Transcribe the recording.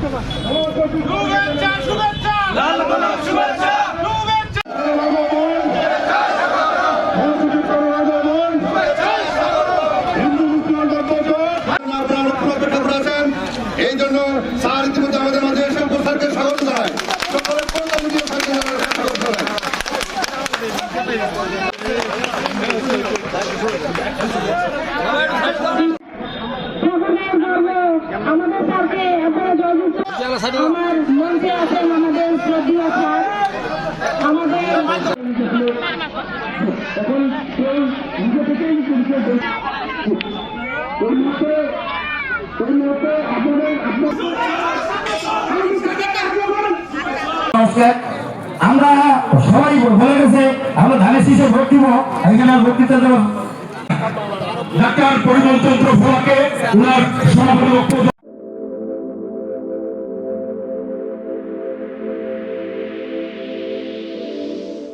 শুভেচ্ছা শুভেচ্ছা লাল গোলাপ শুভেচ্ছা এই জন্য স্যার ইতিমধ্যে আমাদের মাঝে এসে স্যারকে স্বাগত জানায়। সকলের আমাদের স্যারকে আপনারা জয়যুক্ত আমার মঞ্চে আছেন আমাদের শ্রদ্ধেয় স্যার আমাদের আমরা সবাই বলে গেছে আমরা ধানের শীষে ভোট দিব এখানে বক্তৃতা দেব ডাক্তার পরিমল চন্দ্র ভোলাকে ওনার সমাপনী বক্তব্য